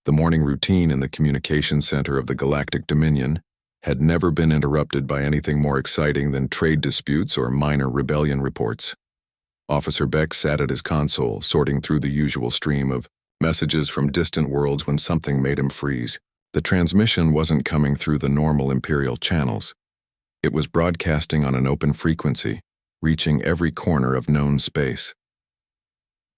The morning routine in the communication center of the Galactic Dominion had never been interrupted by anything more exciting than trade disputes or minor rebellion reports. Officer Beck sat at his console, sorting through the usual stream of messages from distant worlds when something made him freeze. The transmission wasn't coming through the normal Imperial channels. It was broadcasting on an open frequency, reaching every corner of known space.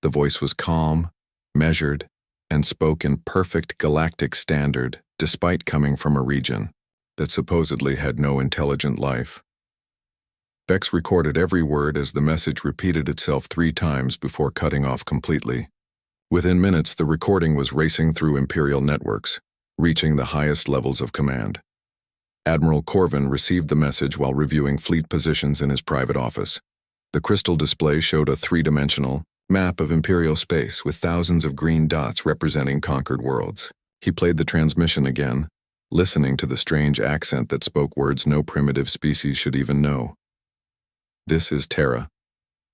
The voice was calm, measured, and spoke in perfect galactic standard, despite coming from a region that supposedly had no intelligent life. Bex recorded every word as the message repeated itself 3 times before cutting off completely. Within minutes, the recording was racing through Imperial networks, reaching the highest levels of command. Admiral Corvin received the message while reviewing fleet positions in his private office. The crystal display showed a 3-dimensional map of Imperial space with thousands of green dots representing conquered worlds. He played the transmission again, listening to the strange accent that spoke words no primitive species should even know. "This is Terra.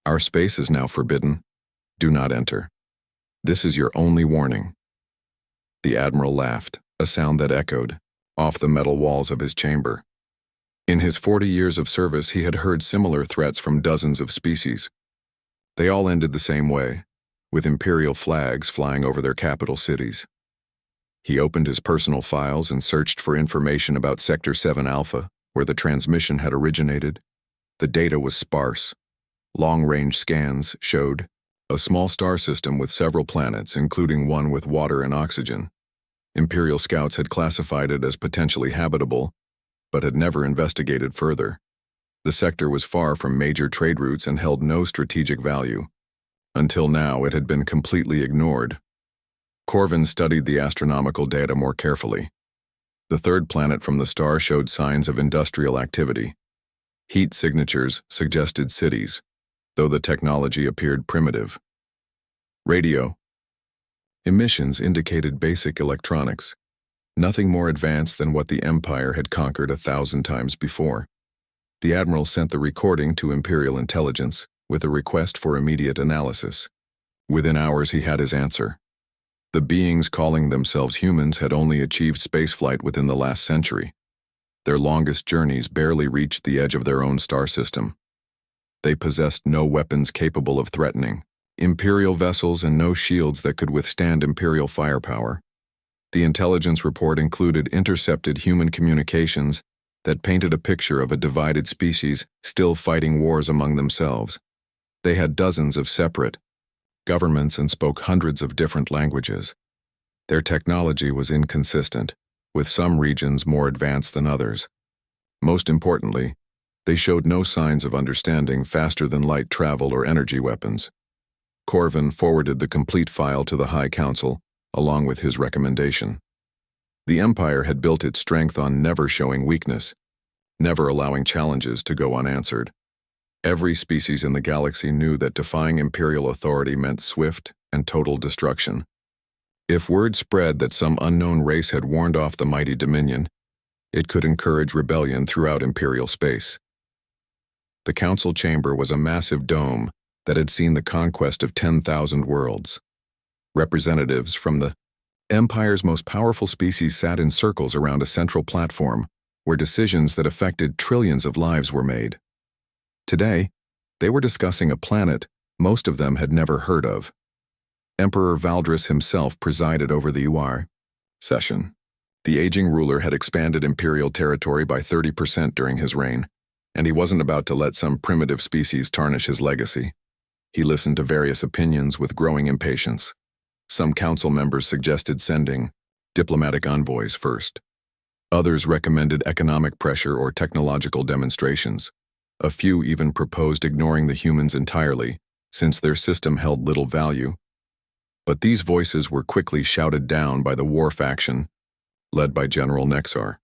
Our space is now forbidden. Do not enter. This is your only warning." The Admiral laughed, a sound that echoed off the metal walls of his chamber. In his 40 years of service, he had heard similar threats from dozens of species. They all ended the same way, with Imperial flags flying over their capital cities. He opened his personal files and searched for information about Sector 7 Alpha, where the transmission had originated. The data was sparse. Long-range scans showed a small star system with several planets, including one with water and oxygen. Imperial scouts had classified it as potentially habitable, but had never investigated further. The sector was far from major trade routes and held no strategic value. Until now, it had been completely ignored. Corvin studied the astronomical data more carefully. The 3rd planet from the star showed signs of industrial activity. Heat signatures suggested cities, though the technology appeared primitive. Radio emissions indicated basic electronics, nothing more advanced than what the Empire had conquered 1,000 times before. The Admiral sent the recording to Imperial Intelligence with a request for immediate analysis. Within hours, he had his answer. The beings calling themselves humans had only achieved spaceflight within the last century. Their longest journeys barely reached the edge of their own star system. They possessed no weapons capable of threatening Imperial vessels and no shields that could withstand Imperial firepower. The intelligence report included intercepted human communications that painted a picture of a divided species still fighting wars among themselves. They had dozens of separate governments and spoke hundreds of different languages. Their technology was inconsistent, with some regions more advanced than others. Most importantly, they showed no signs of understanding faster-than-light travel or energy weapons. Corvin forwarded the complete file to the High Council, along with his recommendation. The Empire had built its strength on never showing weakness, never allowing challenges to go unanswered. Every species in the galaxy knew that defying Imperial authority meant swift and total destruction. If word spread that some unknown race had warned off the mighty Dominion, it could encourage rebellion throughout Imperial space. The Council chamber was a massive dome that had seen the conquest of 10,000 worlds. Representatives from the Empire's most powerful species sat in circles around a central platform where decisions that affected trillions of lives were made. Today, they were discussing a planet most of them had never heard of. Emperor Valdris himself presided over the UR session. The aging ruler had expanded Imperial territory by 30% during his reign, and he wasn't about to let some primitive species tarnish his legacy. He listened to various opinions with growing impatience. Some council members suggested sending diplomatic envoys first. Others recommended economic pressure or technological demonstrations. A few even proposed ignoring the humans entirely, since their system held little value. But these voices were quickly shouted down by the war faction, led by General Nexar.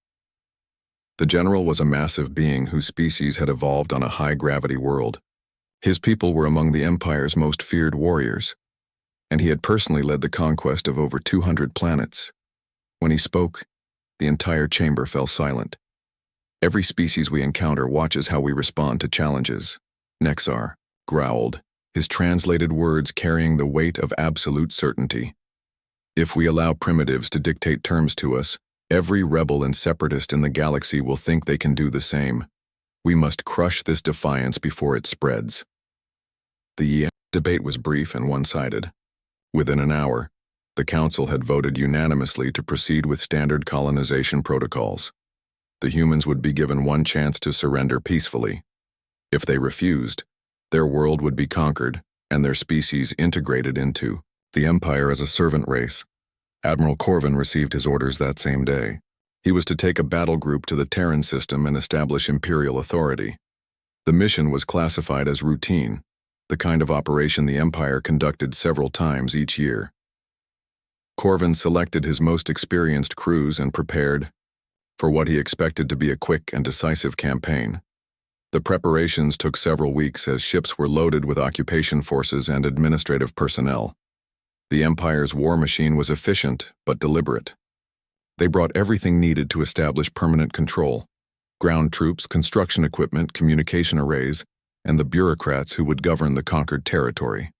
The general was a massive being whose species had evolved on a high-gravity world. His people were among the Empire's most feared warriors, and he had personally led the conquest of over 200 planets. When he spoke, the entire chamber fell silent. "Every species we encounter watches how we respond to challenges," Nexar growled, his translated words carrying the weight of absolute certainty. If we allow primitives to dictate terms to us, every rebel and separatist in the galaxy will think they can do the same. We must crush this defiance before it spreads. The debate was brief and one-sided. Within an hour, the Council had voted unanimously to proceed with standard colonization protocols. The humans would be given one chance to surrender peacefully. If they refused, their world would be conquered and their species integrated into the Empire as a servant race. Admiral Corvin received his orders that same day. He was to take a battle group to the Terran system and establish Imperial authority. The mission was classified as routine, the kind of operation the Empire conducted several times each year. Corvin selected his most experienced crews and prepared for what he expected to be a quick and decisive campaign. The preparations took several weeks as ships were loaded with occupation forces and administrative personnel. The Empire's war machine was efficient but deliberate. They brought everything needed to establish permanent control: ground troops, construction equipment, communication arrays, and the bureaucrats who would govern the conquered territory.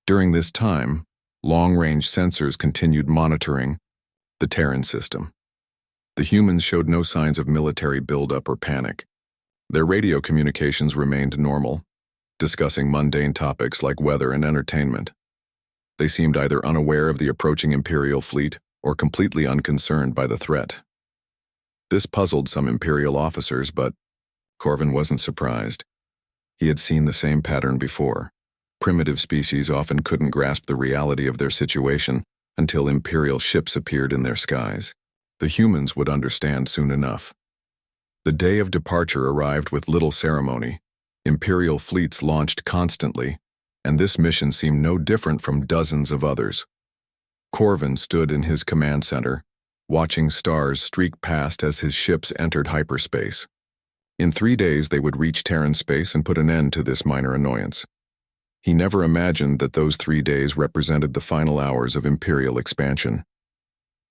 During this time, long-range sensors continued monitoring the Terran system. The humans showed no signs of military buildup or panic. Their radio communications remained normal, discussing mundane topics like weather and entertainment. They seemed either unaware of the approaching Imperial fleet or completely unconcerned by the threat. This puzzled some Imperial officers, but Corvin wasn't surprised. He had seen the same pattern before. Primitive species often couldn't grasp the reality of their situation until Imperial ships appeared in their skies. The humans would understand soon enough. The day of departure arrived with little ceremony. Imperial fleets launched constantly, and this mission seemed no different from dozens of others. Corvin stood in his command center, watching stars streak past as his ships entered hyperspace. In 3 days they would reach Terran space and put an end to this minor annoyance. He never imagined that those 3 days represented the final hours of Imperial expansion.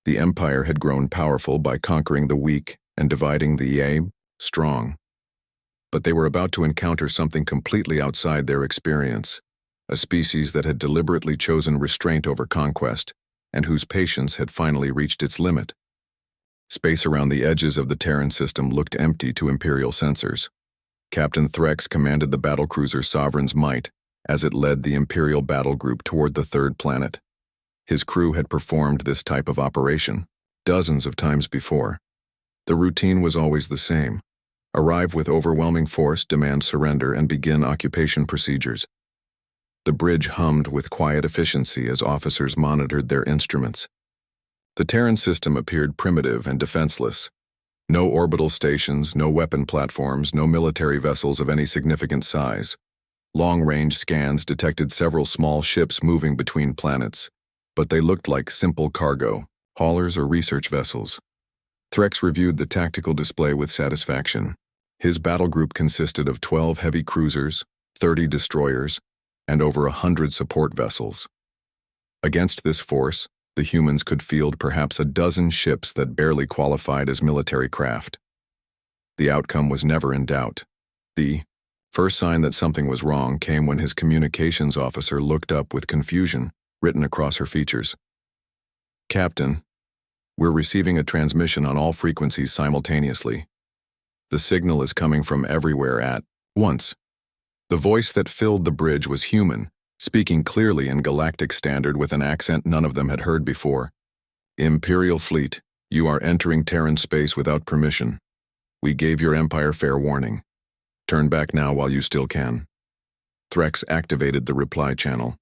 The Empire had grown powerful by conquering the weak and dividing the strong. But they were about to encounter something completely outside their experience, a species that had deliberately chosen restraint over conquest, and whose patience had finally reached its limit. Space around the edges of the Terran system looked empty to Imperial sensors. Captain Threx commanded the battlecruiser Sovereign's Might as it led the Imperial battle group toward the third planet. His crew had performed this type of operation dozens of times before. The routine was always the same: arrive with overwhelming force, demand surrender, and begin occupation procedures. The bridge hummed with quiet efficiency as officers monitored their instruments. The Terran system appeared primitive and defenseless. No orbital stations, no weapon platforms, no military vessels of any significant size. Long-range scans detected several small ships moving between planets, but they looked like simple cargo, haulers or research vessels. Threx reviewed the tactical display with satisfaction. His battle group consisted of 12 heavy cruisers, 30 destroyers, and over 100 support vessels. Against this force, the humans could field perhaps a dozen ships that barely qualified as military craft. The outcome was never in doubt. The first sign that something was wrong came when his communications officer looked up with confusion written across her features. "Captain, we're receiving a transmission on all frequencies simultaneously. The signal is coming from everywhere at once." The voice that filled the bridge was human, speaking clearly in galactic standard with an accent none of them had heard before. "Imperial fleet, you are entering Terran space without permission. We gave your Empire fair warning. Turn back now while you still can." Threx activated the reply channel.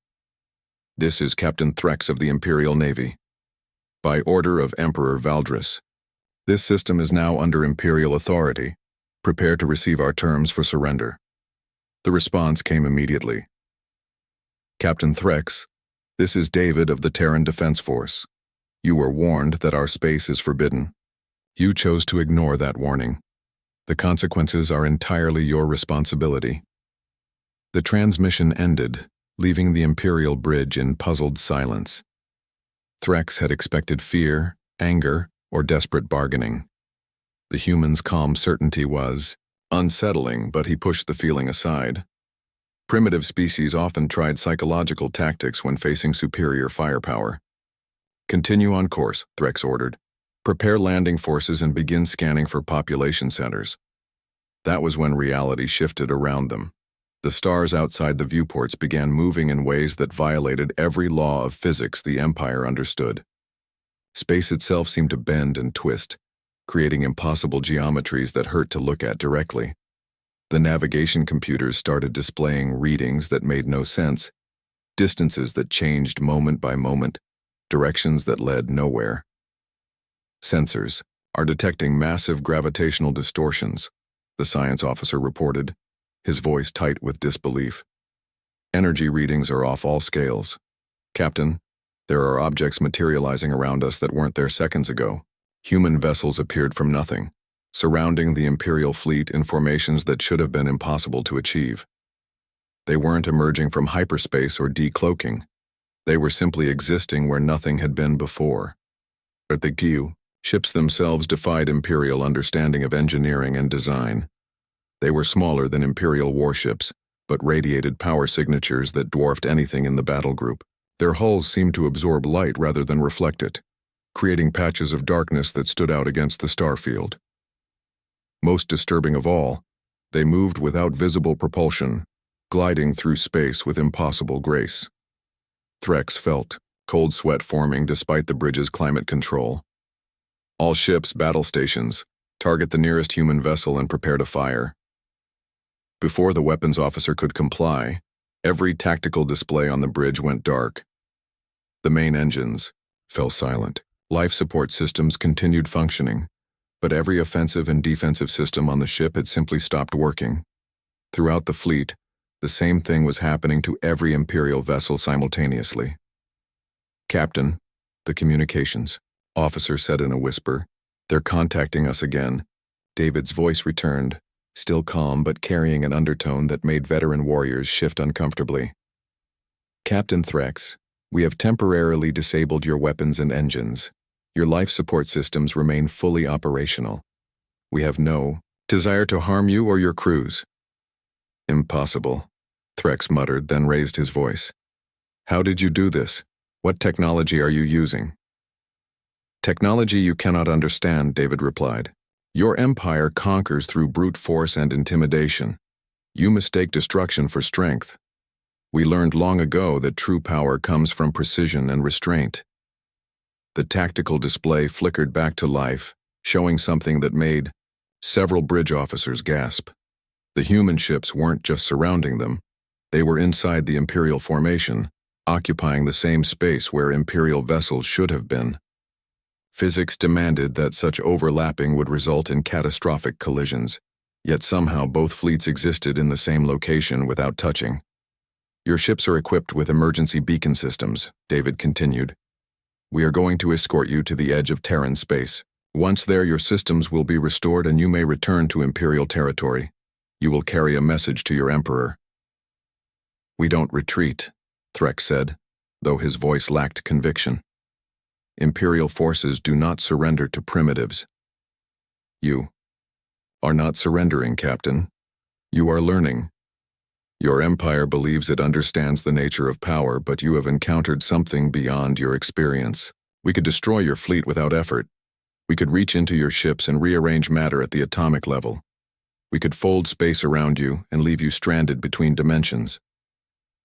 "This is Captain Threx of the Imperial Navy. By order of Emperor Valdris, this system is now under Imperial authority. Prepare to receive our terms for surrender." The response came immediately. "Captain Threx, this is David of the Terran Defense Force. You were warned that our space is forbidden. You chose to ignore that warning. The consequences are entirely your responsibility." The transmission ended, leaving the Imperial bridge in puzzled silence. Threx had expected fear, anger, or desperate bargaining. The human's calm certainty was unsettling, but he pushed the feeling aside. Primitive species often tried psychological tactics when facing superior firepower. Continue on course, Threx ordered. Prepare landing forces and begin scanning for population centers. That was when reality shifted around them. The stars outside the viewports began moving in ways that violated every law of physics the Empire understood. Space itself seemed to bend and twist, creating impossible geometries that hurt to look at directly. The navigation computers started displaying readings that made no sense, distances that changed moment by moment, directions that led nowhere. Sensors are detecting massive gravitational distortions, the science officer reported, his voice tight with disbelief. Energy readings are off all scales. Captain, there are objects materializing around us that weren't there seconds ago. Human vessels appeared from nothing, surrounding the Imperial fleet in formations that should have been impossible to achieve. They weren't emerging from hyperspace or decloaking. They were simply existing where nothing had been before. But the Q ships themselves defied Imperial understanding of engineering and design. They were smaller than Imperial warships, but radiated power signatures that dwarfed anything in the battle group. Their hulls seemed to absorb light rather than reflect it, creating patches of darkness that stood out against the starfield. Most disturbing of all, they moved without visible propulsion, gliding through space with impossible grace. Threx felt cold sweat forming despite the bridge's climate control. All ships, battle stations, target the nearest human vessel and prepare to fire. Before the weapons officer could comply, every tactical display on the bridge went dark. The main engines fell silent. Life support systems continued functioning, but every offensive and defensive system on the ship had simply stopped working. Throughout the fleet, the same thing was happening to every Imperial vessel simultaneously. Captain, the communications officer said in a whisper, "They're contacting us again." David's voice returned, still calm but carrying an undertone that made veteran warriors shift uncomfortably. "Captain Threx, we have temporarily disabled your weapons and engines. Your life support systems remain fully operational. We have no desire to harm you or your crews." "Impossible," Threx muttered, then raised his voice. "How did you do this? What technology are you using?" "Technology you cannot understand," David replied. "Your empire conquers through brute force and intimidation. You mistake destruction for strength. We learned long ago that true power comes from precision and restraint." The tactical display flickered back to life, showing something that made several bridge officers gasp. The human ships weren't just surrounding them. They were inside the Imperial formation, occupying the same space where Imperial vessels should have been. Physics demanded that such overlapping would result in catastrophic collisions, yet somehow both fleets existed in the same location without touching. "Your ships are equipped with emergency beacon systems," David continued. "We are going to escort you to the edge of Terran space. Once there, your systems will be restored and you may return to Imperial territory. You will carry a message to your Emperor." "We don't retreat," Threx said, though his voice lacked conviction. "Imperial forces do not surrender to primitives." "You are not surrendering, Captain. You are learning. Your empire believes it understands the nature of power, but you have encountered something beyond your experience. We could destroy your fleet without effort. We could reach into your ships and rearrange matter at the atomic level. We could fold space around you and leave you stranded between dimensions.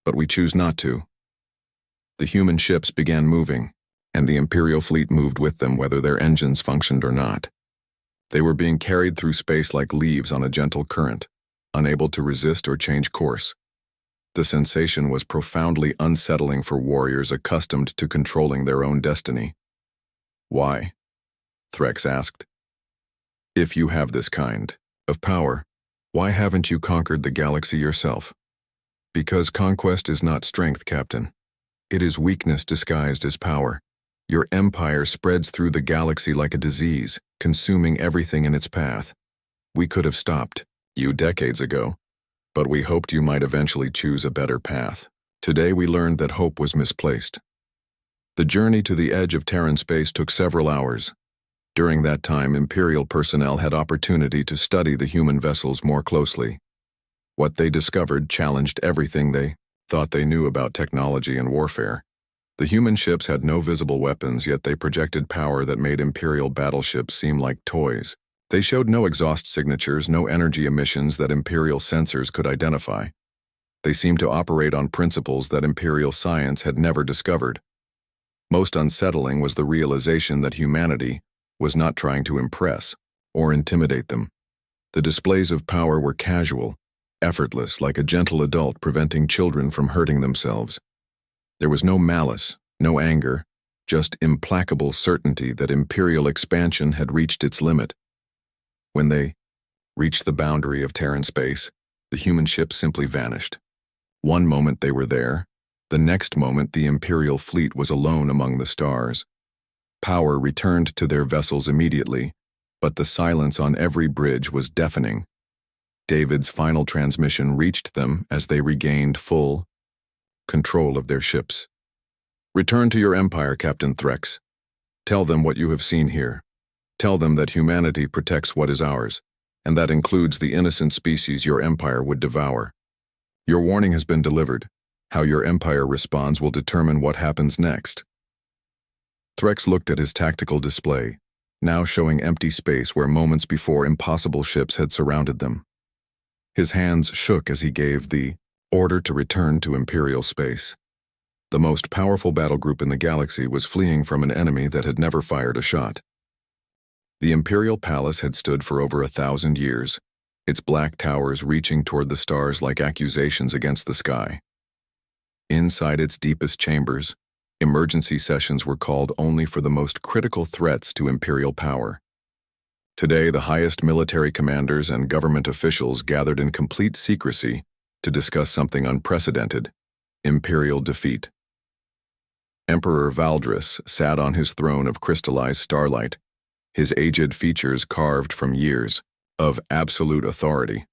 But we choose not to." The human ships began moving, and the Imperial fleet moved with them whether their engines functioned or not. They were being carried through space like leaves on a gentle current, unable to resist or change course. The sensation was profoundly unsettling for warriors accustomed to controlling their own destiny. "Why?" Threx asked. "If you have this kind of power, why haven't you conquered the galaxy yourself?" "Because conquest is not strength, Captain. It is weakness disguised as power. Your empire spreads through the galaxy like a disease, consuming everything in its path. We could have stopped you decades ago, but we hoped you might eventually choose a better path. Today we learned that hope was misplaced." The journey to the edge of Terran space took several hours. During that time, Imperial personnel had opportunity to study the human vessels more closely. What they discovered challenged everything they thought they knew about technology and warfare. The human ships had no visible weapons, yet they projected power that made Imperial battleships seem like toys. They showed no exhaust signatures, no energy emissions that Imperial sensors could identify. They seemed to operate on principles that Imperial science had never discovered. Most unsettling was the realization that humanity was not trying to impress or intimidate them. The displays of power were casual, effortless, like a gentle adult preventing children from hurting themselves. There was no malice, no anger, just implacable certainty that Imperial expansion had reached its limit. When they reached the boundary of Terran space, the human ships simply vanished. One moment they were there, the next moment the Imperial fleet was alone among the stars. Power returned to their vessels immediately, but the silence on every bridge was deafening. David's final transmission reached them as they regained full control of their ships. "Return to your empire, Captain Threx. Tell them what you have seen here. Tell them that humanity protects what is ours, and that includes the innocent species your empire would devour. Your warning has been delivered. How your empire responds will determine what happens next." Threx looked at his tactical display, now showing empty space where moments before impossible ships had surrounded them. His hands shook as he gave the order to return to Imperial space. The most powerful battle group in the galaxy was fleeing from an enemy that had never fired a shot. The Imperial Palace had stood for over 1,000 years, its black towers reaching toward the stars like accusations against the sky. Inside its deepest chambers, emergency sessions were called only for the most critical threats to Imperial power. Today, the highest military commanders and government officials gathered in complete secrecy to discuss something unprecedented: Imperial defeat. Emperor Valdris sat on his throne of crystallized starlight, his aged features carved from years of absolute authority.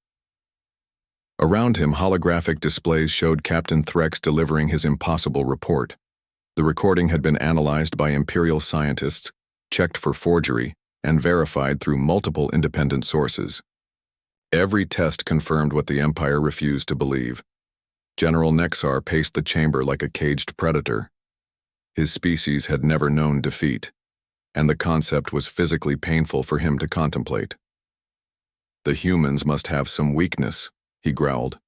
Around him, holographic displays showed Captain Threx delivering his impossible report. The recording had been analyzed by Imperial scientists, checked for forgery, and verified through multiple independent sources. Every test confirmed what the Empire refused to believe. General Nexar paced the chamber like a caged predator. His species had never known defeat, and the concept was physically painful for him to contemplate. "The humans must have some weakness," he growled.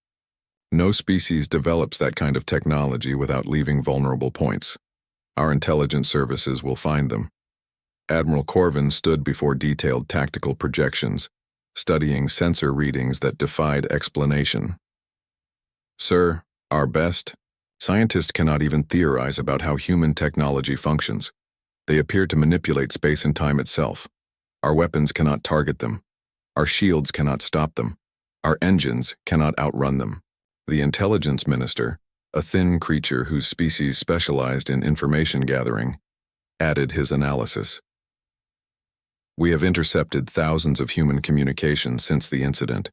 "No species develops that kind of technology without leaving vulnerable points. Our intelligence services will find them." Admiral Corvin stood before detailed tactical projections, studying sensor readings that defied explanation. "Sir, our best scientists cannot even theorize about how human technology functions. They appear to manipulate space and time itself. Our weapons cannot target them. Our shields cannot stop them. Our engines cannot outrun them." The intelligence minister, a thin creature whose species specialized in information gathering, added his analysis. "We have intercepted thousands of human communications since the incident.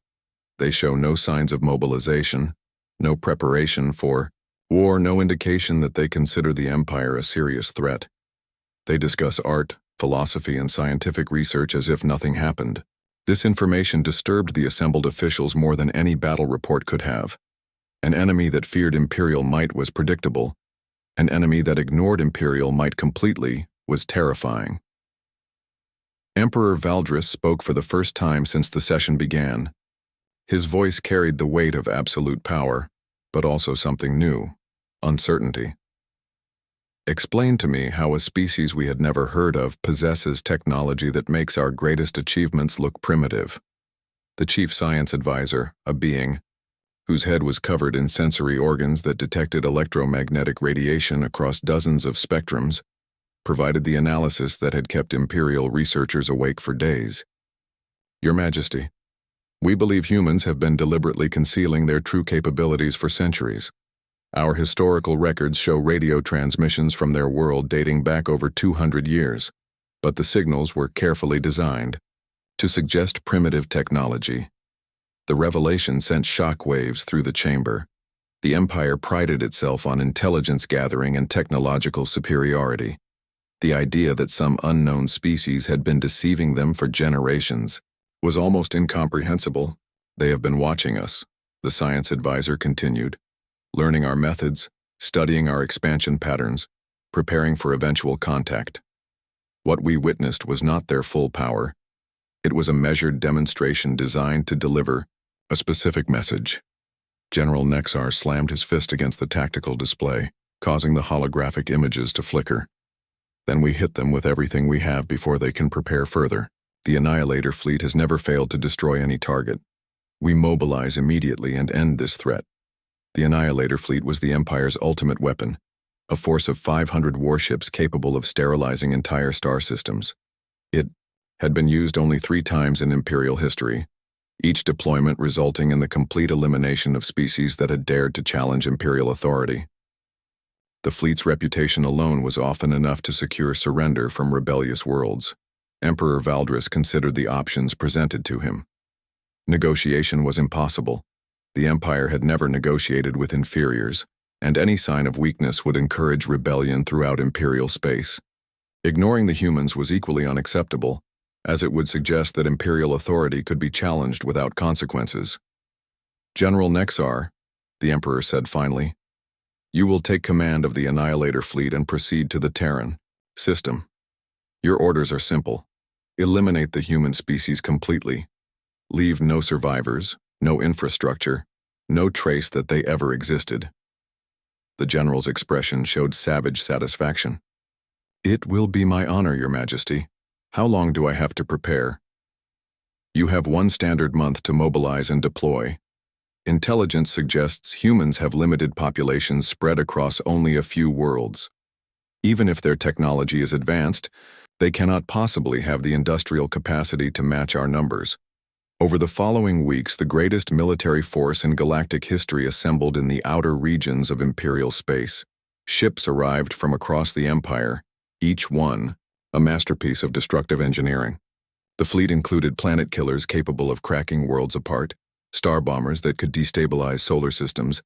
They show no signs of mobilization, no preparation for war, no indication that they consider the Empire a serious threat. They discuss art, philosophy, and scientific research as if nothing happened. This information disturbed the assembled officials more than any battle report could have. An enemy that feared Imperial might was predictable. An enemy that ignored Imperial might completely was terrifying." Emperor Valdris spoke for the first time since the session began. His voice carried the weight of absolute power, but also something new: uncertainty. "Explain to me how a species we had never heard of possesses technology that makes our greatest achievements look primitive." The chief science advisor, a being whose head was covered in sensory organs that detected electromagnetic radiation across dozens of spectrums, provided the analysis that had kept Imperial researchers awake for days. "Your Majesty, we believe humans have been deliberately concealing their true capabilities for centuries. Our historical records show radio transmissions from their world dating back over 200 years, but the signals were carefully designed to suggest primitive technology. The revelation sent shock waves through the chamber. The Empire prided itself on intelligence gathering and technological superiority. The idea that some unknown species had been deceiving them for generations was almost incomprehensible. They have been watching us," the science advisor continued, "learning our methods, studying our expansion patterns, preparing for eventual contact. What we witnessed was not their full power. It was a measured demonstration designed to deliver a specific message. General Nexar slammed his fist against the tactical display, causing the holographic images to flicker. Then we hit them with everything we have before they can prepare further. The Annihilator fleet has never failed to destroy any target. We mobilize immediately and end this threat. The Annihilator fleet was the Empire's ultimate weapon, a force of 500 warships capable of sterilizing entire star systems. It had been used only 3 times in Imperial history, each deployment resulting in the complete elimination of species that had dared to challenge Imperial authority. The fleet's reputation alone was often enough to secure surrender from rebellious worlds. Emperor Valdris considered the options presented to him. Negotiation was impossible. The Empire had never negotiated with inferiors, and any sign of weakness would encourage rebellion throughout Imperial space. Ignoring the humans was equally unacceptable, as it would suggest that Imperial authority could be challenged without consequences. "General Nexar," the Emperor said finally, "you will take command of the Annihilator fleet and proceed to the Terran system. Your orders are simple. Eliminate the human species completely. Leave no survivors, no infrastructure, no trace that they ever existed." The general's expression showed savage satisfaction. "It will be my honor, Your Majesty. How long do I have to prepare?" "You have 1 standard month to mobilize and deploy. Intelligence suggests humans have limited populations spread across only a few worlds. Even if their technology is advanced, they cannot possibly have the industrial capacity to match our numbers." Over the following weeks, the greatest military force in galactic history assembled in the outer regions of Imperial space. Ships arrived from across the Empire, each one a masterpiece of destructive engineering. The fleet included planet killers capable of cracking worlds apart, star bombers that could destabilize solar systems,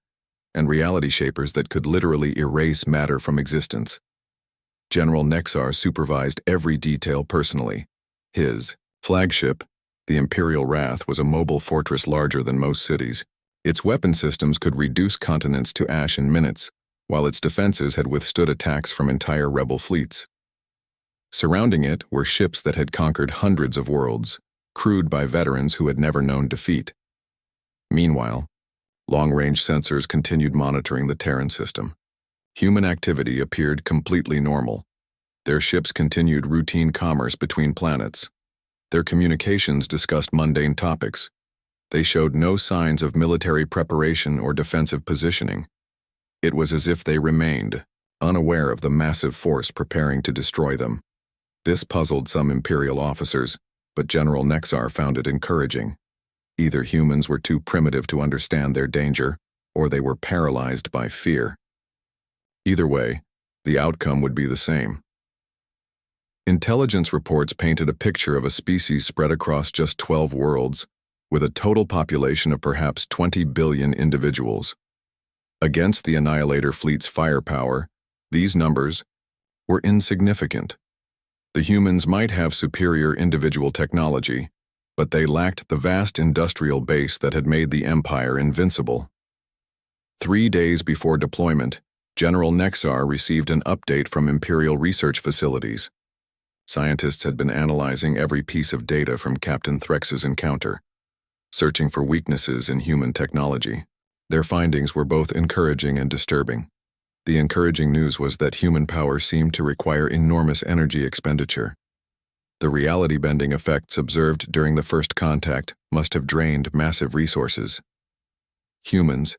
and reality shapers that could literally erase matter from existence. General Nexar supervised every detail personally. His flagship, the Imperial Wrath, was a mobile fortress larger than most cities. Its weapon systems could reduce continents to ash in minutes, while its defenses had withstood attacks from entire rebel fleets. Surrounding it were ships that had conquered hundreds of worlds, crewed by veterans who had never known defeat. Meanwhile, long-range sensors continued monitoring the Terran system. Human activity appeared completely normal. Their ships continued routine commerce between planets. Their communications discussed mundane topics. They showed no signs of military preparation or defensive positioning. It was as if they remained unaware of the massive force preparing to destroy them. This puzzled some Imperial officers, but General Nexar found it encouraging. Either humans were too primitive to understand their danger, or they were paralyzed by fear. Either way, the outcome would be the same. Intelligence reports painted a picture of a species spread across just 12 worlds, with a total population of perhaps 20 billion individuals. Against the Annihilator fleet's firepower, these numbers were insignificant. The humans might have superior individual technology, but they lacked the vast industrial base that had made the Empire invincible. 3 days before deployment, General Nexar received an update from Imperial research facilities. Scientists had been analyzing every piece of data from Captain Threx's encounter, searching for weaknesses in human technology. Their findings were both encouraging and disturbing. The encouraging news was that human power seemed to require enormous energy expenditure. The reality-bending effects observed during the first contact must have drained massive resources. Humans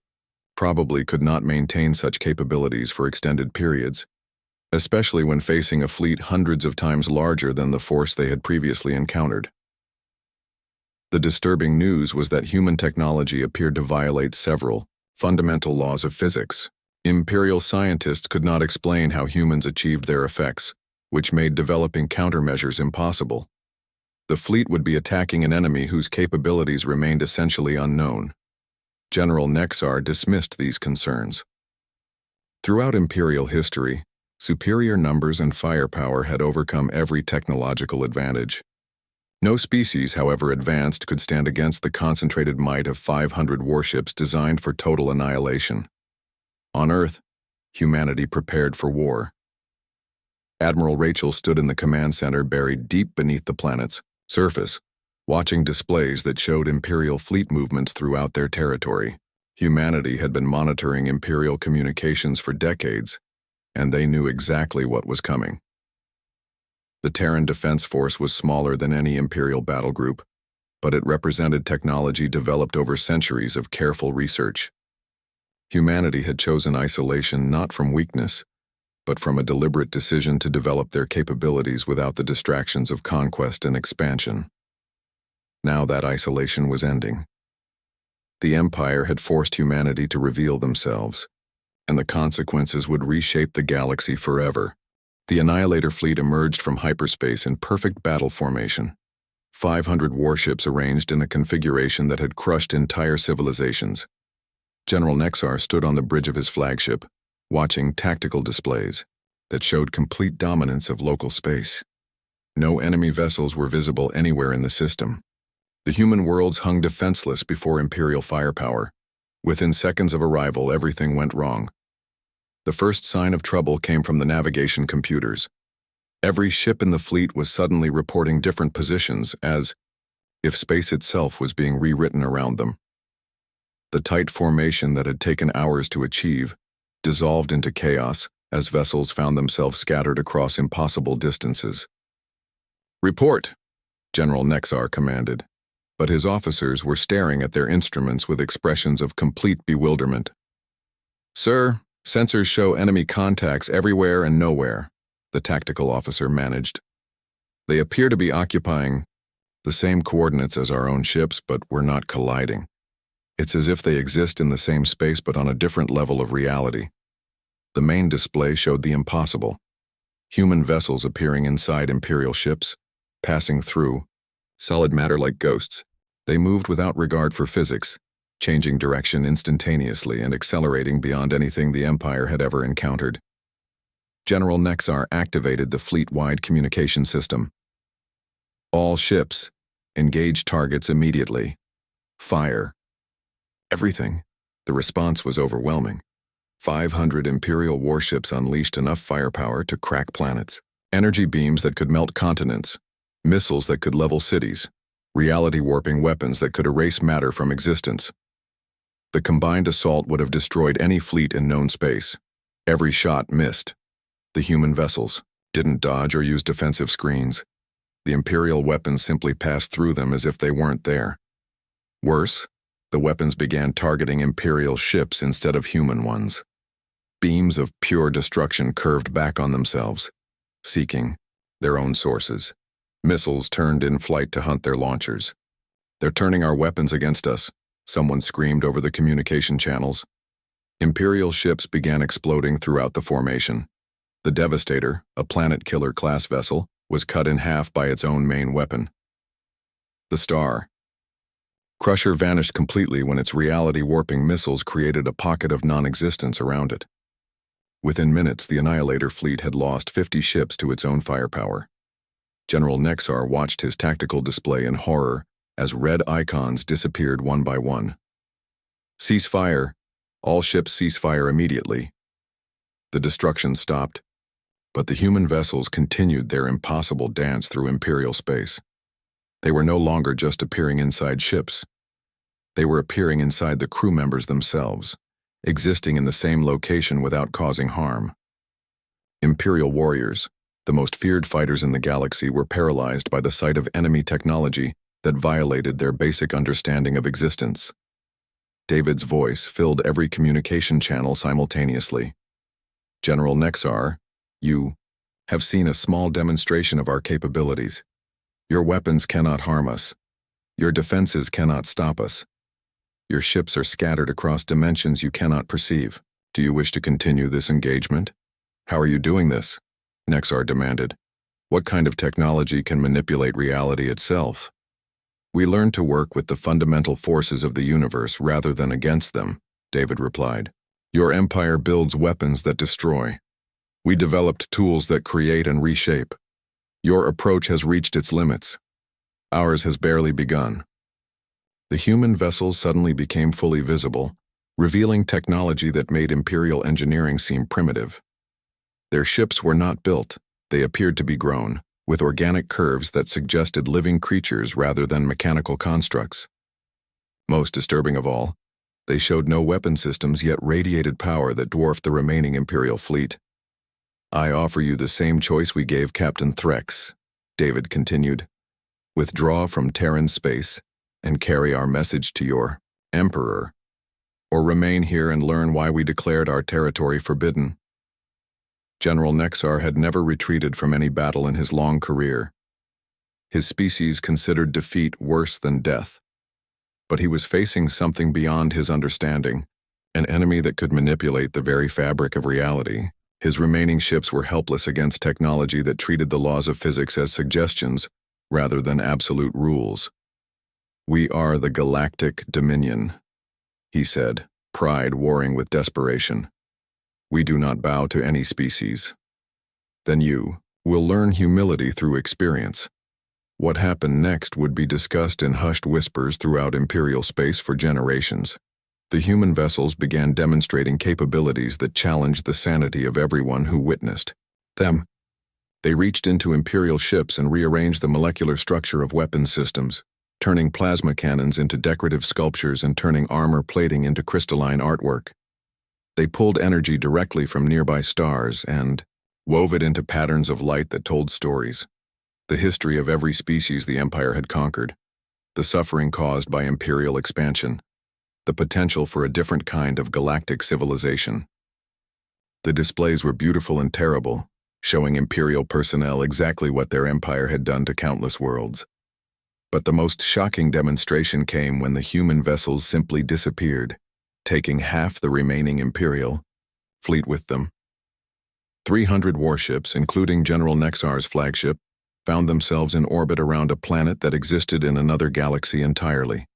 probably could not maintain such capabilities for extended periods, especially when facing a fleet hundreds of times larger than the force they had previously encountered. The disturbing news was that human technology appeared to violate several fundamental laws of physics. Imperial scientists could not explain how humans achieved their effects, which made developing countermeasures impossible. The fleet would be attacking an enemy whose capabilities remained essentially unknown. General Nexar dismissed these concerns. Throughout Imperial history, superior numbers and firepower had overcome every technological advantage. No species, however advanced, could stand against the concentrated might of 500 warships designed for total annihilation. On Earth, humanity prepared for war. Admiral Rachel stood in the command center buried deep beneath the planet's surface, watching displays that showed Imperial fleet movements throughout their territory. Humanity had been monitoring Imperial communications for decades, and they knew exactly what was coming. The Terran Defense Force was smaller than any Imperial battle group, but it represented technology developed over centuries of careful research. Humanity had chosen isolation not from weakness, but from a deliberate decision to develop their capabilities without the distractions of conquest and expansion. Now that isolation was ending. The Empire had forced humanity to reveal themselves, and the consequences would reshape the galaxy forever. The Annihilator fleet emerged from hyperspace in perfect battle formation. 500 warships arranged in a configuration that had crushed entire civilizations. General Nexar stood on the bridge of his flagship, watching tactical displays that showed complete dominance of local space. No enemy vessels were visible anywhere in the system. The human worlds hung defenseless before Imperial firepower. Within seconds of arrival, everything went wrong. The first sign of trouble came from the navigation computers. Every ship in the fleet was suddenly reporting different positions, as if space itself was being rewritten around them. The tight formation that had taken hours to achieve dissolved into chaos as vessels found themselves scattered across impossible distances. "Report," General Nexar commanded, but his officers were staring at their instruments with expressions of complete bewilderment. "Sir, sensors show enemy contacts everywhere and nowhere," the tactical officer managed. "They appear to be occupying the same coordinates as our own ships, but we're not colliding. It's as if they exist in the same space but on a different level of reality." The main display showed the impossible. Human vessels appearing inside Imperial ships, passing through solid matter like ghosts. They moved without regard for physics, changing direction instantaneously and accelerating beyond anything the Empire had ever encountered. General Nexar activated the fleet-wide communication system. "All ships, engage targets immediately. Fire." Everything. The response was overwhelming. 500 Imperial warships unleashed enough firepower to crack planets. Energy beams that could melt continents. Missiles that could level cities. Reality-warping weapons that could erase matter from existence. The combined assault would have destroyed any fleet in known space. Every shot missed. The human vessels didn't dodge or use defensive screens. The Imperial weapons simply passed through them as if they weren't there. Worse, the weapons began targeting Imperial ships instead of human ones. Beams of pure destruction curved back on themselves, seeking their own sources. Missiles turned in flight to hunt their launchers. "They're turning our weapons against us," someone screamed over the communication channels. Imperial ships began exploding throughout the formation. The Devastator, a Planet Killer class vessel, was cut in half by its own main weapon. The Star Crusher vanished completely when its reality-warping missiles created a pocket of non-existence around it. Within minutes, the Annihilator fleet had lost 50 ships to its own firepower. General Nexar watched his tactical display in horror as red icons disappeared one by one. "Cease fire. All ships cease fire immediately." The destruction stopped, but the human vessels continued their impossible dance through Imperial space. They were no longer just appearing inside ships. They were appearing inside the crew members themselves, existing in the same location without causing harm. Imperial warriors, the most feared fighters in the galaxy, were paralyzed by the sight of enemy technology that violated their basic understanding of existence. David's voice filled every communication channel simultaneously. "General Nexar, you have seen a small demonstration of our capabilities. Your weapons cannot harm us. Your defenses cannot stop us. Your ships are scattered across dimensions you cannot perceive. Do you wish to continue this engagement?" "How are you doing this?" Nexar demanded. "What kind of technology can manipulate reality itself?" "We learned to work with the fundamental forces of the universe rather than against them," David replied. "Your empire builds weapons that destroy. We developed tools that create and reshape. Your approach has reached its limits. Ours has barely begun." The human vessels suddenly became fully visible, revealing technology that made Imperial engineering seem primitive. Their ships were not built, They appeared to be grown, with organic curves that suggested living creatures rather than mechanical constructs. Most disturbing of all, they showed no weapon systems yet radiated power that dwarfed the remaining Imperial fleet. "I offer you the same choice we gave Captain Threx," David continued. "Withdraw from Terran space and carry our message to your Emperor, or remain here and learn why we declared our territory forbidden." General Nexar had never retreated from any battle in his long career. His species considered defeat worse than death. But he was facing something beyond his understanding, an enemy that could manipulate the very fabric of reality. His remaining ships were helpless against technology that treated the laws of physics as suggestions rather than absolute rules. "We are the Galactic Dominion," he said, pride warring with desperation. "We do not bow to any species." "Then you will learn humility through experience." What happened next would be discussed in hushed whispers throughout Imperial space for generations. The human vessels began demonstrating capabilities that challenged the sanity of everyone who witnessed them. They reached into Imperial ships and rearranged the molecular structure of weapons systems, turning plasma cannons into decorative sculptures and turning armor plating into crystalline artwork. They pulled energy directly from nearby stars and wove it into patterns of light that told stories. The history of every species the Empire had conquered, the suffering caused by Imperial expansion, the potential for a different kind of galactic civilization. The displays were beautiful and terrible, showing Imperial personnel exactly what their empire had done to countless worlds. But the most shocking demonstration came when the human vessels simply disappeared, taking half the remaining Imperial fleet with them. 300 warships, including General Nexar's flagship, found themselves in orbit around a planet that existed in another galaxy entirely.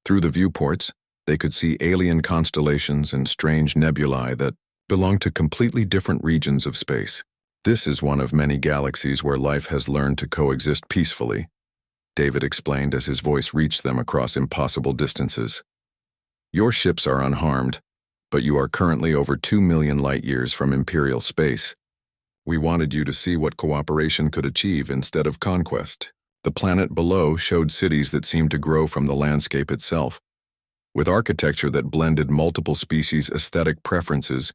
Through the viewports, they could see alien constellations and strange nebulae that belonged to completely different regions of space. "This is one of many galaxies where life has learned to coexist peacefully," David explained as his voice reached them across impossible distances. "Your ships are unharmed, but you are currently over 2 million light-years from Imperial space. We wanted you to see what cooperation could achieve instead of conquest." The planet below showed cities that seemed to grow from the landscape itself, with architecture that blended multiple species' aesthetic preferences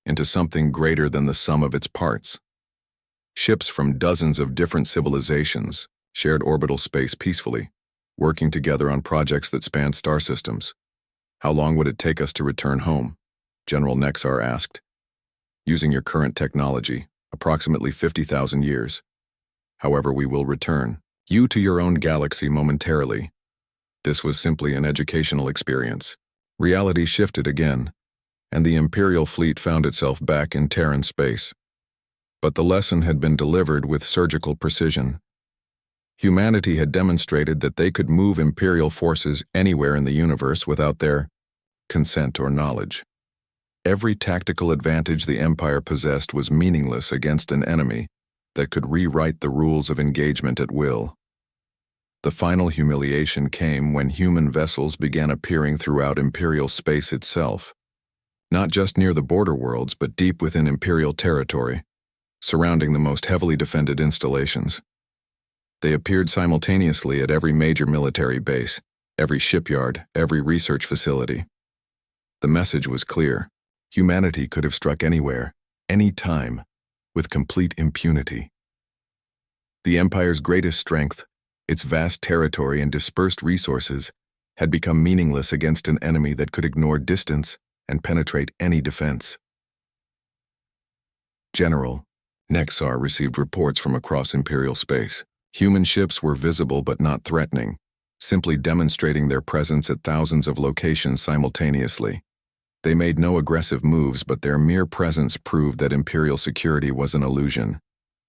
into something greater than the sum of its parts. Ships from dozens of different civilizations shared orbital space peacefully, working together on projects that spanned star systems. "How long would it take us to return home?" General Nexar asked. "Using your current technology, approximately 50,000 years. However, we will return you to your own galaxy momentarily." This was simply an educational experience. Reality shifted again, and the Imperial fleet found itself back in Terran space. But the lesson had been delivered with surgical precision. Humanity had demonstrated that they could move Imperial forces anywhere in the universe without their consent or knowledge. Every tactical advantage the Empire possessed was meaningless against an enemy that could rewrite the rules of engagement at will. The final humiliation came when human vessels began appearing throughout Imperial space itself, not just near the border worlds but deep within Imperial territory, surrounding the most heavily defended installations. They appeared simultaneously at every major military base, every shipyard, every research facility. The message was clear. Humanity could have struck anywhere, any time, with complete impunity. The Empire's greatest strength, its vast territory and dispersed resources, had become meaningless against an enemy that could ignore distance and penetrate any defense. General Nexar received reports from across Imperial space. Human ships were visible but not threatening, simply demonstrating their presence at thousands of locations simultaneously. They made no aggressive moves, but their mere presence proved that Imperial security was an illusion.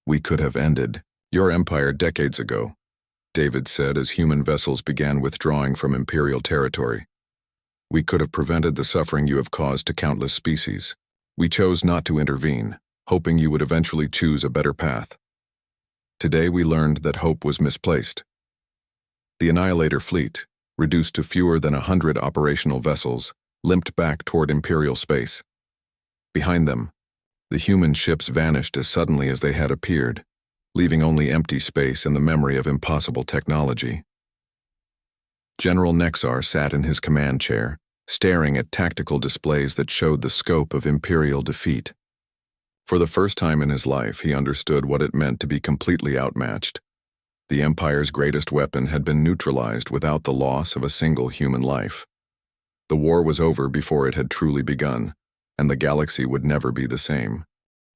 "We could have ended your empire decades ago," David said as human vessels began withdrawing from Imperial territory. "We could have prevented the suffering you have caused to countless species. We chose not to intervene, hoping you would eventually choose a better path. Today we learned that hope was misplaced." The Annihilator fleet, reduced to fewer than 100 operational vessels, limped back toward Imperial space. Behind them, The human ships vanished as suddenly as they had appeared, leaving only empty space and the memory of impossible technology. General Nexar sat in his command chair, staring at tactical displays that showed the scope of Imperial defeat. For the first time in his life, he understood what it meant to be completely outmatched. The Empire's greatest weapon had been neutralized without the loss of a single human life. The war was over before it had truly begun, and the galaxy would never be the same.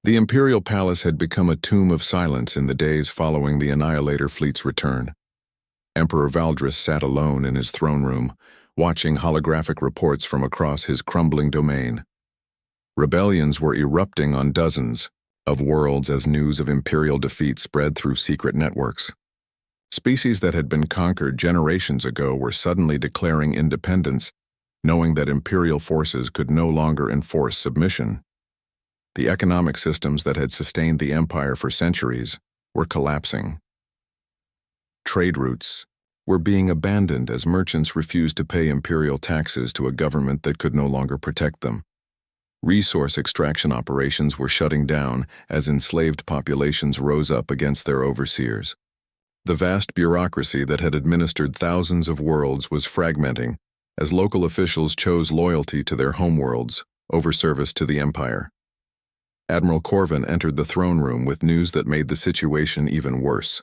The Imperial Palace had become a tomb of silence in the days following the Annihilator fleet's return. Emperor Valdris sat alone in his throne room, watching holographic reports from across his crumbling domain. Rebellions were erupting on dozens of worlds as news of Imperial defeat spread through secret networks. Species that had been conquered generations ago were suddenly declaring independence, knowing that Imperial forces could no longer enforce submission. The economic systems that had sustained the Empire for centuries were collapsing. Trade routes were being abandoned as merchants refused to pay Imperial taxes to a government that could no longer protect them. Resource extraction operations were shutting down as enslaved populations rose up against their overseers. The vast bureaucracy that had administered thousands of worlds was fragmenting as local officials chose loyalty to their homeworlds over service to the Empire. Admiral Corvin entered the throne room with news that made the situation even worse.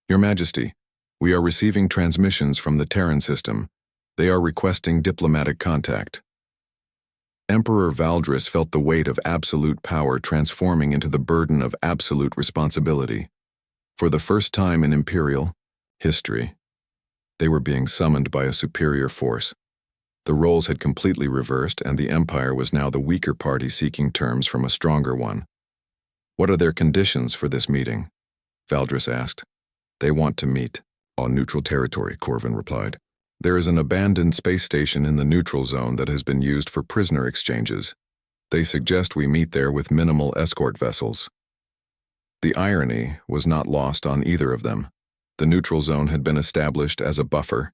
Your Majesty, we are receiving transmissions from the Terran system. They are requesting diplomatic contact. Emperor Valdris felt the weight of absolute power transforming into the burden of absolute responsibility. For the first time in Imperial history, they were being summoned by a superior force. The roles had completely reversed, and the Empire was now the weaker party seeking terms from a stronger one. What are their conditions for this meeting? Valdris asked. They want to meet. On neutral territory, Corvin replied. There is an abandoned space station in the neutral zone that has been used for prisoner exchanges. They suggest we meet there with minimal escort vessels. The irony was not lost on either of them. The neutral zone had been established as a buffer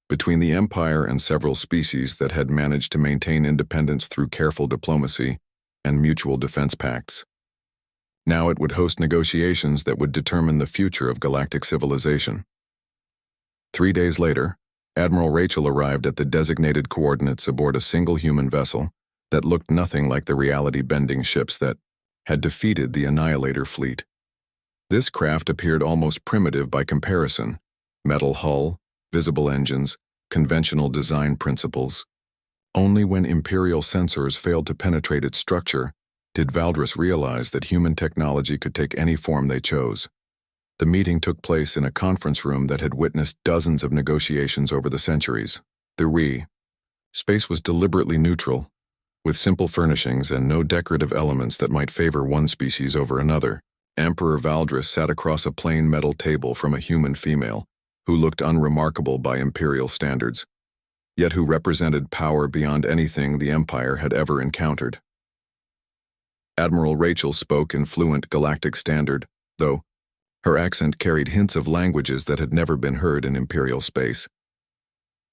between the Empire and several species that had managed to maintain independence through careful diplomacy and mutual defense pacts. Now it would host negotiations that would determine the future of galactic civilization. 3 days later, Admiral Rachel arrived at the designated coordinates aboard a single human vessel that looked nothing like the reality-bending ships that had defeated the Annihilator fleet. This craft appeared almost primitive by comparison: metal hull, visible engines, conventional design principles. Only when Imperial sensors failed to penetrate its structure did Valdris realize that human technology could take any form they chose. The meeting took place in a conference room that had witnessed dozens of negotiations over the centuries. Space was deliberately neutral, with simple furnishings and no decorative elements that might favor one species over another. Emperor Valdris sat across a plain metal table from a human female, who looked unremarkable by Imperial standards, yet who represented power beyond anything the Empire had ever encountered. Admiral Rachel spoke in fluent Galactic Standard, though her accent carried hints of languages that had never been heard in Imperial space.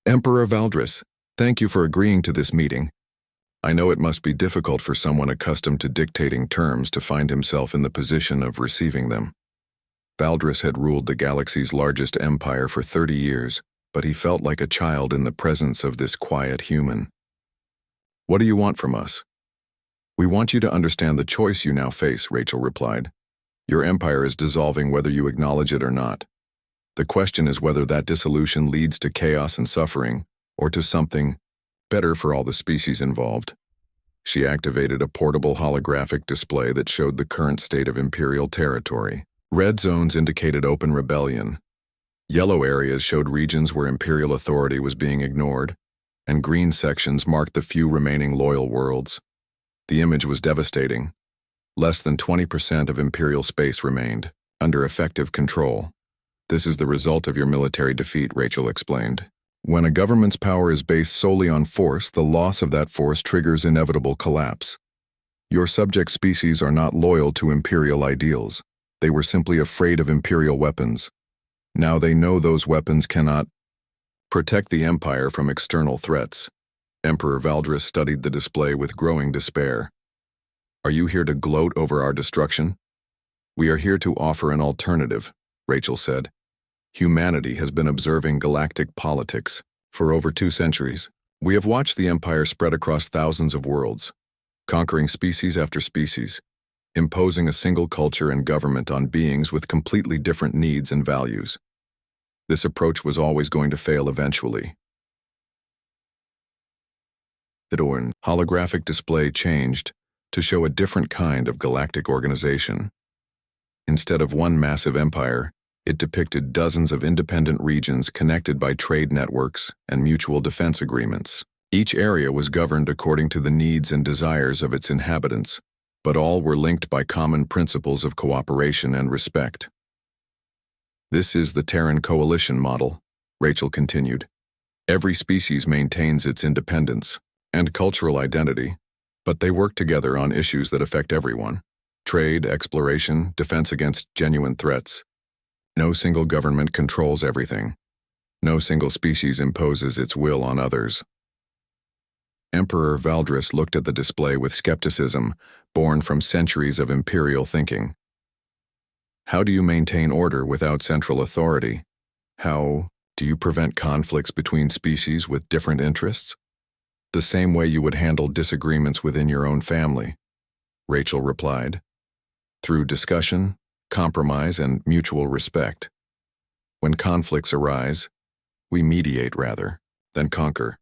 Emperor Valdris, thank you for agreeing to this meeting. I know it must be difficult for someone accustomed to dictating terms to find himself in the position of receiving them. Valdris had ruled the galaxy's largest empire for 30 years, but he felt like a child in the presence of this quiet human. What do you want from us? We want you to understand the choice you now face, Rachel replied. Your empire is dissolving whether you acknowledge it or not. The question is whether that dissolution leads to chaos and suffering, or to something better for all the species involved. She activated a portable holographic display that showed the current state of Imperial territory. Red zones indicated open rebellion. Yellow areas showed regions where Imperial authority was being ignored, and green sections marked the few remaining loyal worlds. The image was devastating. Less than 20% of Imperial space remained, under effective control. This is the result of your military defeat, Rachel explained. When a government's power is based solely on force, the loss of that force triggers inevitable collapse. Your subject species are not loyal to Imperial ideals. They were simply afraid of Imperial weapons. Now they know those weapons cannot protect the Empire from external threats. Emperor Valdris studied the display with growing despair. Are you here to gloat over our destruction? We are here to offer an alternative, Rachel said. Humanity has been observing galactic politics for over 2 centuries. We have watched the Empire spread across thousands of worlds, conquering species after species, imposing a single culture and government on beings with completely different needs and values. This approach was always going to fail eventually. The holographic display changed to show a different kind of galactic organization. Instead of one massive empire, it depicted dozens of independent regions connected by trade networks and mutual defense agreements. Each area was governed according to the needs and desires of its inhabitants, but all were linked by common principles of cooperation and respect. This is the Terran coalition model, Rachel continued. Every species maintains its independence and cultural identity, but they work together on issues that affect everyone: trade, exploration, defense against genuine threats. No single government controls everything. No single species imposes its will on others. Emperor Valdris looked at the display with skepticism, born from centuries of imperial thinking. How do you maintain order without central authority? How do you prevent conflicts between species with different interests? The same way you would handle disagreements within your own family, Rachel replied. Through discussion, compromise, and mutual respect. When conflicts arise, we mediate rather than conquer.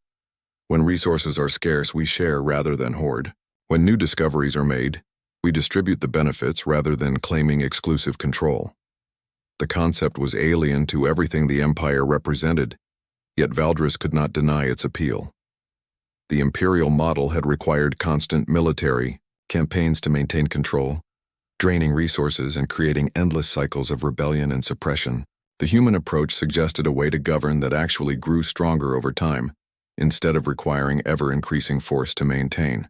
When resources are scarce, we share rather than hoard. When new discoveries are made, we distribute the benefits rather than claiming exclusive control. The concept was alien to everything the Empire represented, yet Valdris could not deny its appeal. The imperial model had required constant military campaigns to maintain control, draining resources and creating endless cycles of rebellion and suppression. The human approach suggested a way to govern that actually grew stronger over time, instead of requiring ever-increasing force to maintain.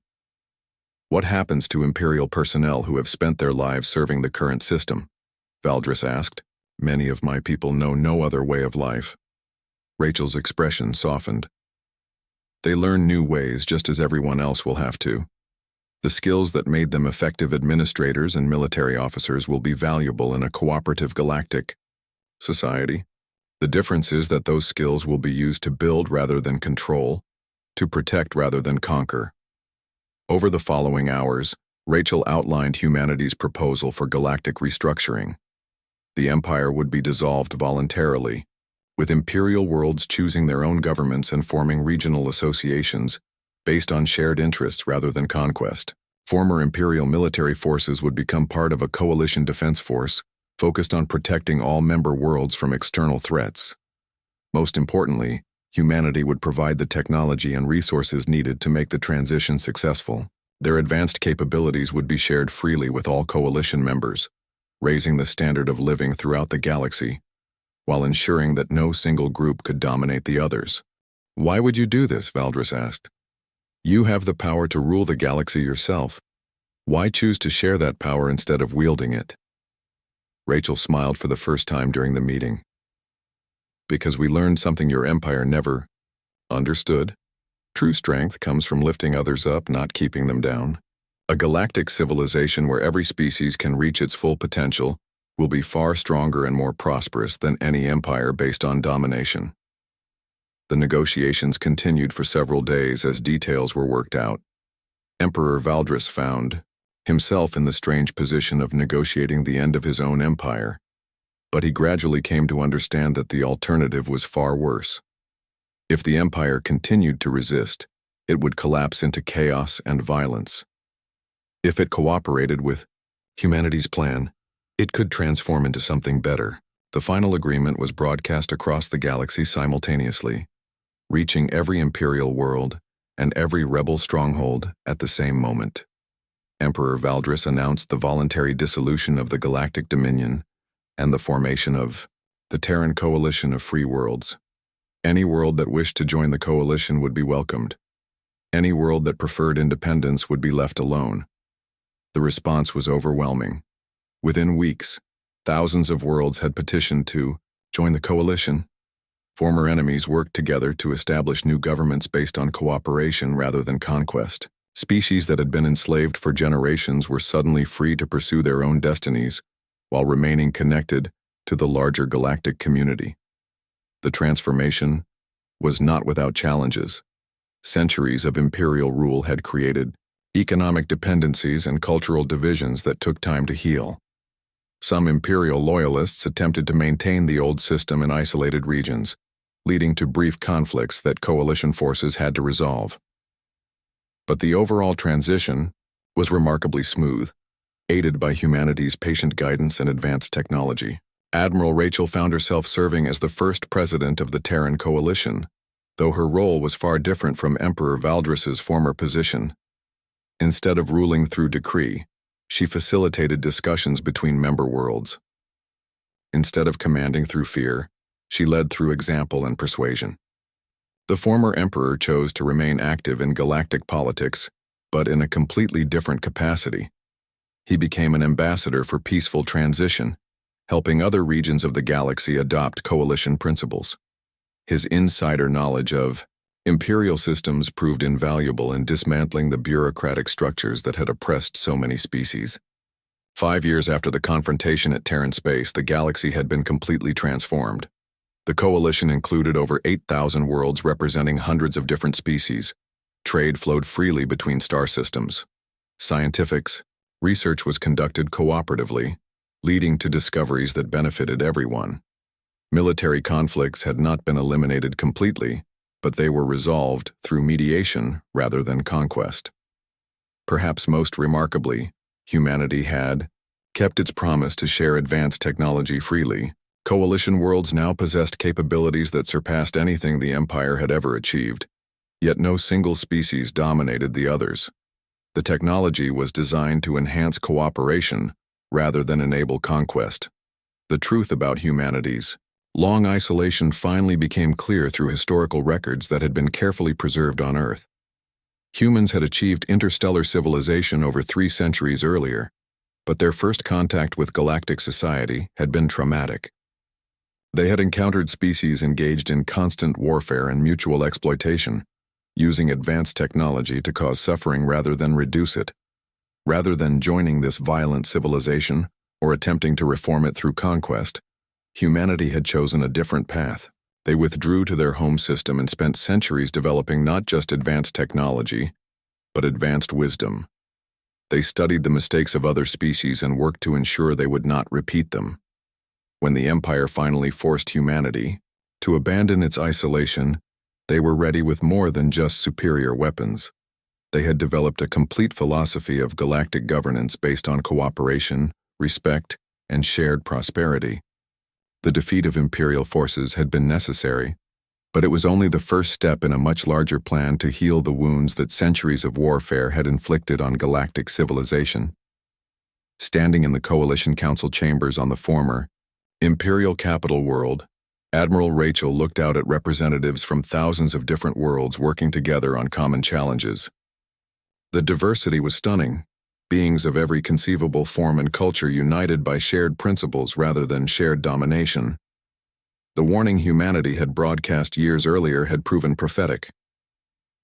What happens to imperial personnel who have spent their lives serving the current system? Valdris asked. Many of my people know no other way of life. Rachel's expression softened. They learn new ways just as everyone else will have to. The skills that made them effective administrators and military officers will be valuable in a cooperative galactic society. The difference is that those skills will be used to build rather than control, to protect rather than conquer. Over the following hours, Rachel outlined humanity's proposal for galactic restructuring. The Empire would be dissolved voluntarily, with imperial worlds choosing their own governments and forming regional associations based on shared interests rather than conquest. Former imperial military forces would become part of a coalition defense force focused on protecting all member worlds from external threats. Most importantly, humanity would provide the technology and resources needed to make the transition successful. Their advanced capabilities would be shared freely with all coalition members, raising the standard of living throughout the galaxy, while ensuring that no single group could dominate the others. Why would you do this? Valdris asked. You have the power to rule the galaxy yourself. Why choose to share that power instead of wielding it? Rachel smiled for the first time during the meeting. Because we learned something your empire never understood. True strength comes from lifting others up, not keeping them down. A galactic civilization where every species can reach its full potential will be far stronger and more prosperous than any empire based on domination. The negotiations continued for several days as details were worked out. Emperor Valdris found himself in the strange position of negotiating the end of his own empire, but he gradually came to understand that the alternative was far worse. If the empire continued to resist, it would collapse into chaos and violence. If it cooperated with humanity's plan, it could transform into something better. The final agreement was broadcast across the galaxy simultaneously, reaching every imperial world and every rebel stronghold at the same moment. Emperor Valdris announced the voluntary dissolution of the Galactic Dominion and the formation of the Terran Coalition of Free Worlds. Any world that wished to join the coalition would be welcomed. Any world that preferred independence would be left alone. The response was overwhelming. Within weeks, thousands of worlds had petitioned to join the coalition. Former enemies worked together to establish new governments based on cooperation rather than conquest. Species that had been enslaved for generations were suddenly free to pursue their own destinies while remaining connected to the larger galactic community. The transformation was not without challenges. Centuries of imperial rule had created economic dependencies and cultural divisions that took time to heal. Some imperial loyalists attempted to maintain the old system in isolated regions, leading to brief conflicts that coalition forces had to resolve. But the overall transition was remarkably smooth, aided by humanity's patient guidance and advanced technology. Admiral Rachel found herself serving as the first president of the Terran coalition, though her role was far different from Emperor Valdris's former position. Instead of ruling through decree, she facilitated discussions between member worlds. Instead of commanding through fear, she led through example and persuasion. The former emperor chose to remain active in galactic politics, but in a completely different capacity. He became an ambassador for peaceful transition, helping other regions of the galaxy adopt coalition principles. His insider knowledge of imperial systems proved invaluable in dismantling the bureaucratic structures that had oppressed so many species. 5 years after the confrontation at Terran space, the galaxy had been completely transformed. The coalition included over 8,000 worlds representing hundreds of different species. Trade flowed freely between star systems. Scientific research was conducted cooperatively, leading to discoveries that benefited everyone. Military conflicts had not been eliminated completely, but they were resolved through mediation rather than conquest. Perhaps most remarkably, humanity had kept its promise to share advanced technology freely. Coalition worlds now possessed capabilities that surpassed anything the Empire had ever achieved, yet no single species dominated the others. The technology was designed to enhance cooperation rather than enable conquest. The truth about humanity's long isolation finally became clear through historical records that had been carefully preserved on Earth. Humans had achieved interstellar civilization over 3 centuries earlier, but their first contact with galactic society had been traumatic. They had encountered species engaged in constant warfare and mutual exploitation, using advanced technology to cause suffering rather than reduce it. Rather than joining this violent civilization or attempting to reform it through conquest, humanity had chosen a different path. They withdrew to their home system and spent centuries developing not just advanced technology, but advanced wisdom. They studied the mistakes of other species and worked to ensure they would not repeat them. When the Empire finally forced humanity to abandon its isolation, they were ready with more than just superior weapons. They had developed a complete philosophy of galactic governance based on cooperation, respect, and shared prosperity. The defeat of Imperial forces had been necessary, but it was only the first step in a much larger plan to heal the wounds that centuries of warfare had inflicted on galactic civilization. Standing in the Coalition Council chambers on the former Imperial capital world, Admiral Rachel looked out at representatives from thousands of different worlds working together on common challenges. The diversity was stunning. Beings of every conceivable form and culture united by shared principles rather than shared domination. The warning humanity had broadcast years earlier had proven prophetic.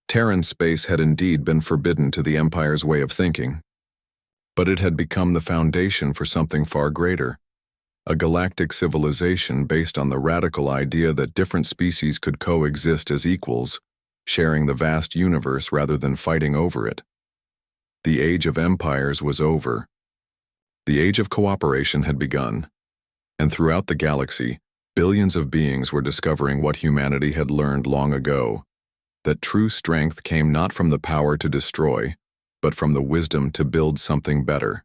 Terran space had indeed been forbidden to the Empire's way of thinking, but it had become the foundation for something far greater. A galactic civilization based on the radical idea that different species could coexist as equals, sharing the vast universe rather than fighting over it. The age of empires was over. The age of cooperation had begun, and throughout the galaxy, billions of beings were discovering what humanity had learned long ago, that true strength came not from the power to destroy, but from the wisdom to build something better.